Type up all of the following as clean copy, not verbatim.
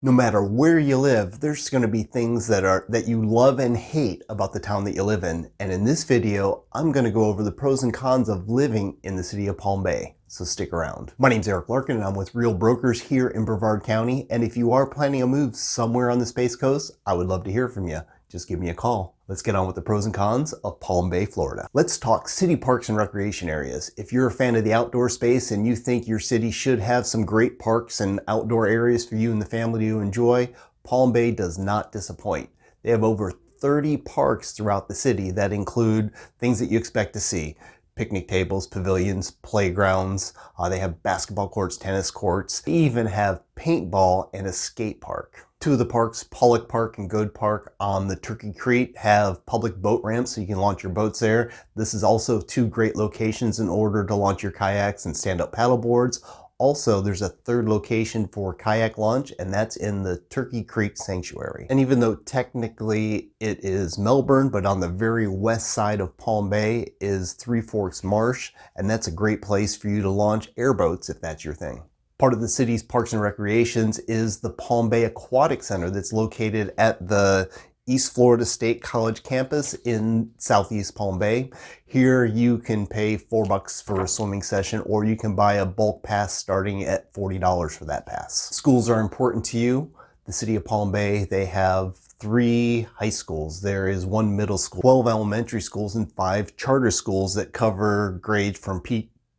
No matter where you live, there's going to be things that you love and hate about the town that you live in. And in this video, I'm going to go over the pros and cons of living in the city of Palm Bay. So stick around. My name's Larkin and I'm with Real Brokers here in Brevard County. And if you are planning a move somewhere on the Space Coast, I would love to hear from you. Just give me a call. Let's get on with the pros and cons of Palm Bay, Florida. Let's talk city parks and recreation areas. If you're a fan of the outdoor space and you think your city should have some great parks and outdoor areas for you and the family to enjoy, Palm Bay does not disappoint. They have over 30 parks throughout the city that include things that you expect to see. Picnic tables, pavilions, playgrounds. They have basketball courts, tennis courts. They even have paintball and a skate park. Two of the parks, Pollock Park and Goad Park on the Turkey Creek, have public boat ramps so you can launch your boats there. This is also two great locations in order to launch your kayaks and stand-up paddle boards. Also, there's a third location for kayak launch, and that's in the Turkey Creek Sanctuary. And even though technically it is Melbourne, but on the very west side of Palm Bay is Three Forks Marsh, and that's a great place for you to launch airboats if that's your thing. Part of the city's parks and recreations is the Palm Bay Aquatic Center that's located at the East Florida State College campus in Southeast Palm Bay. Here you can pay $4 for a swimming session, or you can buy a bulk pass starting at $40 for that pass. Schools are important to you. The city of Palm Bay, they have 3 high schools. There is 1 middle school, 12 elementary schools, and 5 charter schools that cover grades from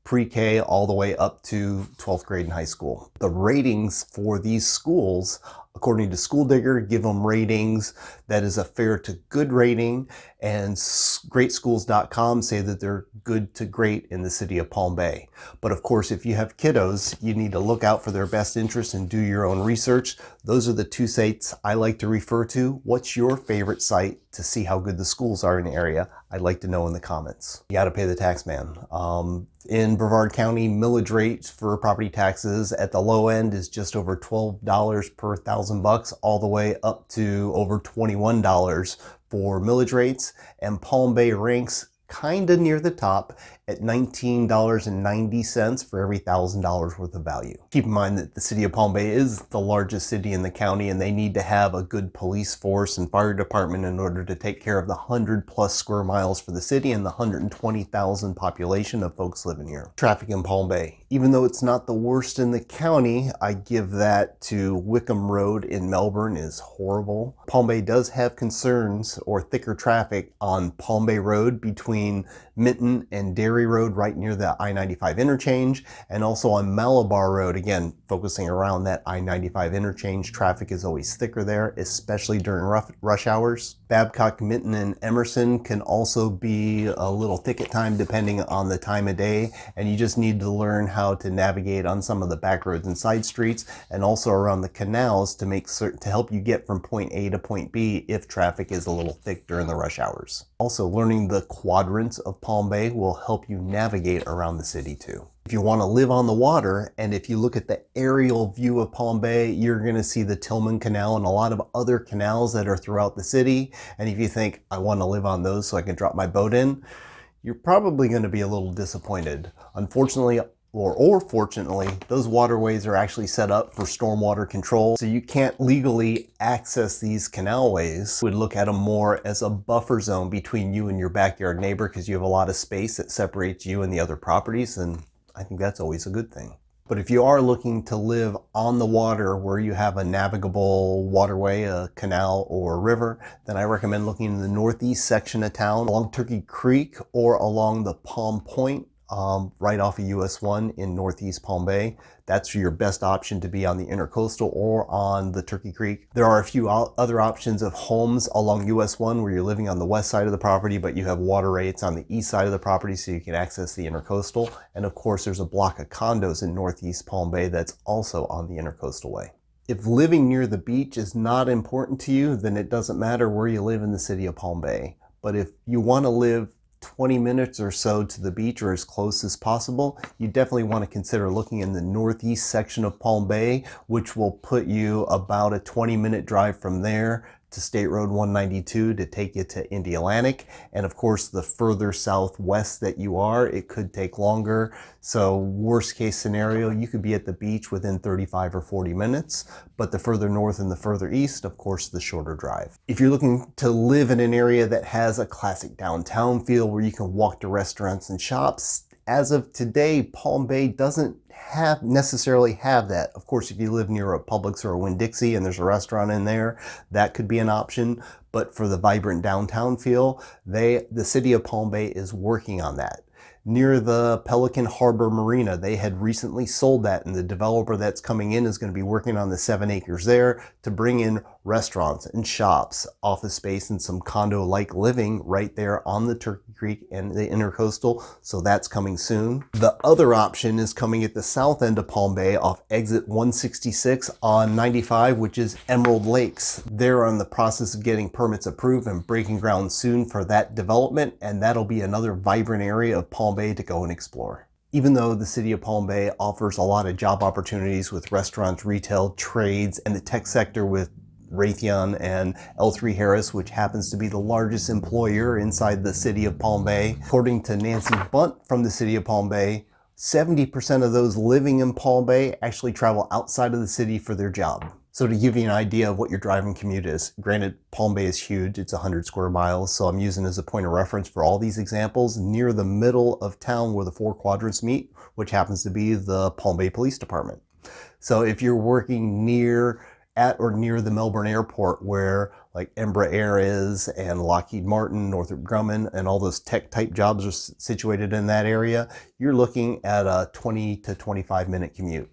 pre-K all the way up to 12th grade in high school. The ratings for these schools, according to School Digger, give them ratings that is a fair to good rating, and greatschools.com say that they're good to great in the city of Palm Bay. But of course, if you have kiddos, you need to look out for their best interests and do your own research. Those are the 2 sites I like to refer to. What's your favorite site to see how good the schools are in the area? I'd like to know in the comments. You gotta pay the tax man. In Brevard County, millage rates for property taxes at the low end is just over $12 per $1,000, all the way up to over $21 for millage rates, and Palm Bay ranks kinda near the top at $19.90 for every $1,000 worth of value. Keep in mind that the city of Palm Bay is the largest city in the county, and they need to have a good police force and fire department in order to take care of the 100+ square miles for the city and the 120,000 population of folks living here. Traffic in Palm Bay. Even though it's not the worst in the county, I give that to Wickham Road in Melbourne is horrible. Palm Bay does have concerns or thicker traffic on Palm Bay Road between Minton and Dairy Road right near the I-95 interchange, and also on Malabar Road, again focusing around that I-95 interchange. Traffic is always thicker there, especially during rush hours. Babcock, Minton, and Emerson can also be a little thick at time depending on the time of day, and you just need to learn how to navigate on some of the back roads and side streets, and also around the canals to make certain to help you get from point A to point B if traffic is a little thick during the rush hours. Also, learning the quadrants of Palm Bay will help you navigate around the city too. If you want to live on the water, and if you look at the aerial view of Palm Bay, you're going to see the Tillman Canal and a lot of other canals that are throughout the city. And if you think, I want to live on those so I can drop my boat in, you're probably going to be a little disappointed. Unfortunately, or fortunately, those waterways are actually set up for stormwater control, so you can't legally access these canalways. We'd look at them more as a buffer zone between you and your backyard neighbor, because you have a lot of space that separates you and the other properties, and I think that's always a good thing. But if you are looking to live on the water where you have a navigable waterway, a canal, or a river, then I recommend looking in the northeast section of town along Turkey Creek or along the Palm Point, right off of US 1 in Northeast Palm Bay. That's your best option to be on the Intercoastal or on the Turkey Creek. There are a few other options of homes along US 1 where you're living on the west side of the property, but you have water rates on the east side of the property so you can access the Intercoastal. And of course, there's a block of condos in Northeast Palm Bay that's also on the Intercoastal Way. If living near the beach is not important to you, then it doesn't matter where you live in the city of Palm Bay. But if you want to live 20 minutes or so to the beach or as close as possible, you definitely want to consider looking in the northeast section of Palm Bay, which will put you about a 20-minute drive from there to State Road 192 to take you to Indialantic. And of course, the further southwest that you are, it could take longer. So worst case scenario, you could be at the beach within 35 or 40 minutes, but the further north and the further east, of course, the shorter drive. If you're looking to live in an area that has a classic downtown feel where you can walk to restaurants and shops, as of today, Palm Bay doesn't necessarily have that. Of course, if you live near a Publix or a Winn-Dixie and there's a restaurant in there, that could be an option. But for the vibrant downtown feel, the city of Palm Bay is working on that. Near the Pelican Harbor Marina, they had recently sold that, and the developer that's coming in is going to be working on the 7 acres there to bring in restaurants and shops, office space, and some condo-like living right there on the Turkey Creek and the Intercoastal, so that's coming soon. The other option is coming at the south end of Palm Bay off exit 166 on 95, which is Emerald Lakes. They're in the process of getting permits approved and breaking ground soon for that development, and that'll be another vibrant area of Palm Bay to go and explore. Even though the city of Palm Bay offers a lot of job opportunities with restaurants, retail, trades, and the tech sector with Raytheon and L3Harris, which happens to be the largest employer inside the city of Palm Bay. According to Nancy Bunt from the city of Palm Bay, 70% of those living in Palm Bay actually travel outside of the city for their job. So to give you an idea of what your driving commute is, granted Palm Bay is huge, it's 100 square miles, so I'm using as a point of reference for all these examples near the middle of town where the four quadrants meet, which happens to be the Palm Bay Police Department. So if you're working at or near the Melbourne airport where like Embraer is and Lockheed Martin, Northrop Grumman, and all those tech type jobs are situated in that area, you're looking at a 20 to 25 minute commute.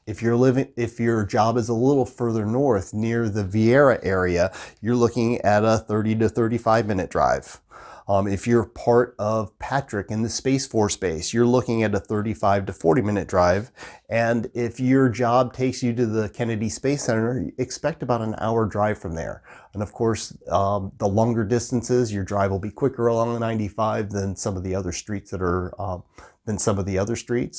If your job is a little further north near the Vieira area, you're looking at a 30 to 35 minute drive. If you're part of Patrick in the Space Force base, you're looking at a 35 to 40 minute drive. And if your job takes you to the Kennedy Space Center, expect about an hour drive from there. And of course, the longer distances, your drive will be quicker along the 95 than some of the other streets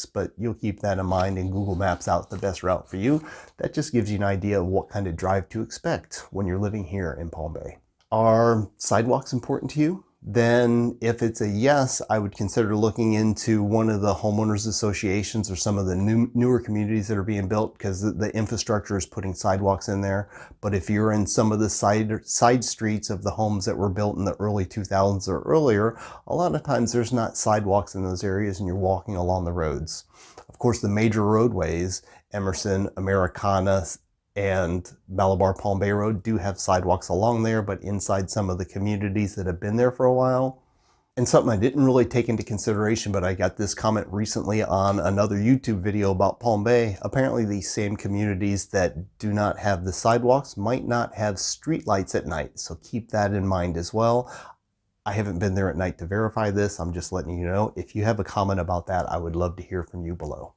but you'll keep that in mind and Google Maps out the best route for you. That just gives you an idea of what kind of drive to expect when you're living here in Palm Bay. Are sidewalks important to you? Then if it's a yes, I would consider looking into one of the homeowners associations or some of the newer communities that are being built, because the infrastructure is putting sidewalks in there. But if you're in some of the side streets of the homes that were built in the early 2000s or earlier, a lot of times there's not sidewalks in those areas and you're walking along the roads. Of course, the major roadways, Emerson, Americana, and Malabar Palm Bay Road do have sidewalks along there, but inside some of the communities that have been there for a while. And something I didn't really take into consideration, but I got this comment recently on another YouTube video about Palm Bay. Apparently these same communities that do not have the sidewalks might not have street lights at night, so keep that in mind as well. I haven't been there at night to verify this, I'm just letting you know. If you have a comment about that, I would love to hear from you below.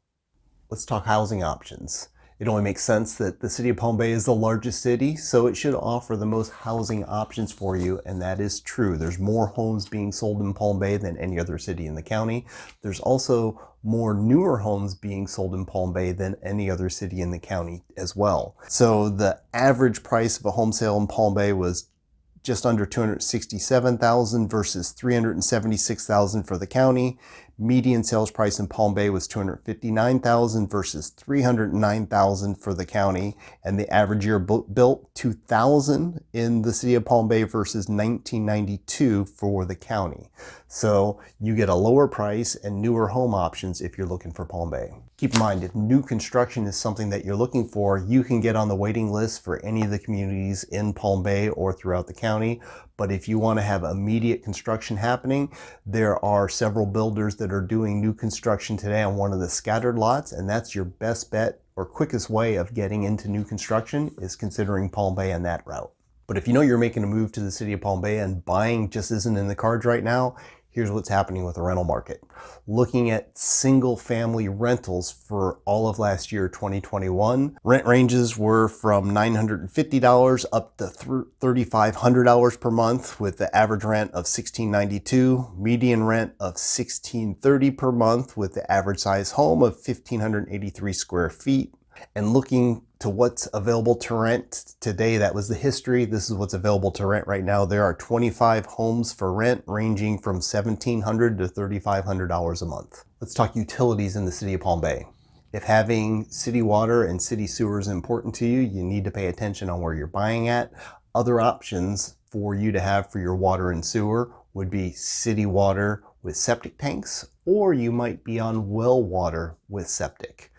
Let's talk housing options. It only makes sense that the city of Palm Bay is the largest city, so it should offer the most housing options for you, and that is true. There's more homes being sold in Palm Bay than any other city in the county. There's also more newer homes being sold in Palm Bay than any other city in the county as well. So the average price of a home sale in Palm Bay was just under $267,000 versus $376,000 for the county. Median sales price in Palm Bay was $259,000 versus $309,000 for the county. And the average year built 2000 in the city of Palm Bay versus 1992 for the county. So you get a lower price and newer home options if you're looking for Palm Bay. Keep in mind, if new construction is something that you're looking for, you can get on the waiting list for any of the communities in Palm Bay or throughout the county. But if you want to have immediate construction happening, there are several builders that are doing new construction today on one of the scattered lots, and that's your best bet or quickest way of getting into new construction is considering Palm Bay and that route. But if you know you're making a move to the city of Palm Bay and buying just isn't in the cards right now, here's what's happening with the rental market. Looking at single family rentals for all of last year, 2021, rent ranges were from $950 up to $3,500 per month, with the average rent of $1,692, median rent of $1,630 per month, with the average size home of 1,583 square feet. And looking to what's available to rent today. That was the history. This is what's available to rent right now. There are 25 homes for rent ranging from $1,700 to $3,500 a month. Let's talk utilities in the city of Palm Bay. If having city water and city sewer is important to you, you need to pay attention on where you're buying at. Other options for you to have for your water and sewer would be city water with septic tanks, or you might be on well water with septic.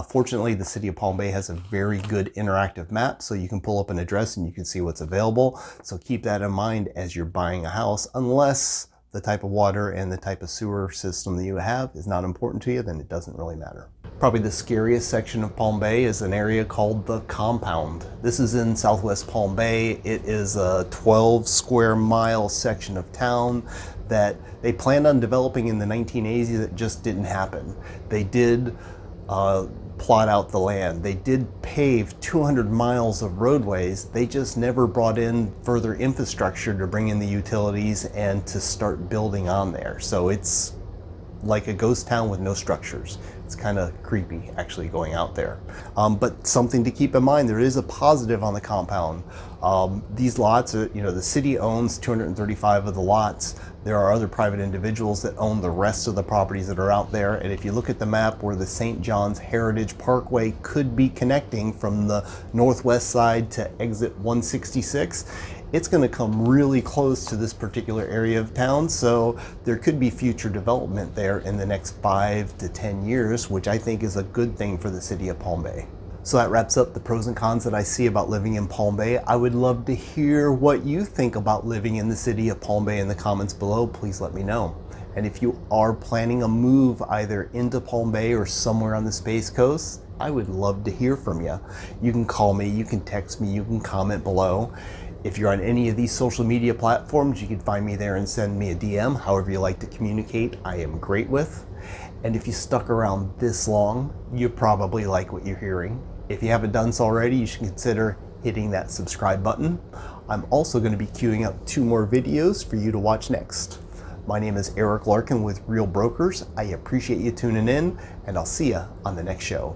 Fortunately, the city of Palm Bay has a very good interactive map, so you can pull up an address and you can see what's available. So keep that in mind as you're buying a house, unless the type of water and the type of sewer system that you have is not important to you, then it doesn't really matter. Probably the scariest section of Palm Bay is an area called the Compound. This is in southwest Palm Bay. It is a 12 square mile section of town that they planned on developing in the 1980s. It just didn't happen. They did plot out the land. They did pave 200 miles of roadways. They just never brought in further infrastructure to bring in the utilities and to start building on there. So it's like a ghost town with no structures. It's kind of creepy actually going out there. But something to keep in mind, there is a positive on the Compound. These lots are, the city owns 235 of the lots. There are other private individuals that own the rest of the properties that are out there. And if you look at the map where the St. John's Heritage Parkway could be connecting from the northwest side to exit 166, it's going to come really close to this particular area of town. So there could be future development there in the next 5 to 10 years, which I think is a good thing for the city of Palm Bay. So that wraps up the pros and cons that I see about living in Palm Bay. I would love to hear what you think about living in the city of Palm Bay in the comments below. Please let me know. And if you are planning a move either into Palm Bay or somewhere on the Space Coast, I would love to hear from you. You can call me, you can text me, you can comment below. If you're on any of these social media platforms, you can find me there and send me a DM. However you like to communicate, I am great with. And if you stuck around this long, you probably like what you're hearing. If you haven't done so already, you should consider hitting that subscribe button. I'm also going to be queuing up 2 more videos for you to watch next. My name is Eric Larkin with Real Brokers. I appreciate you tuning in, and I'll see you on the next show.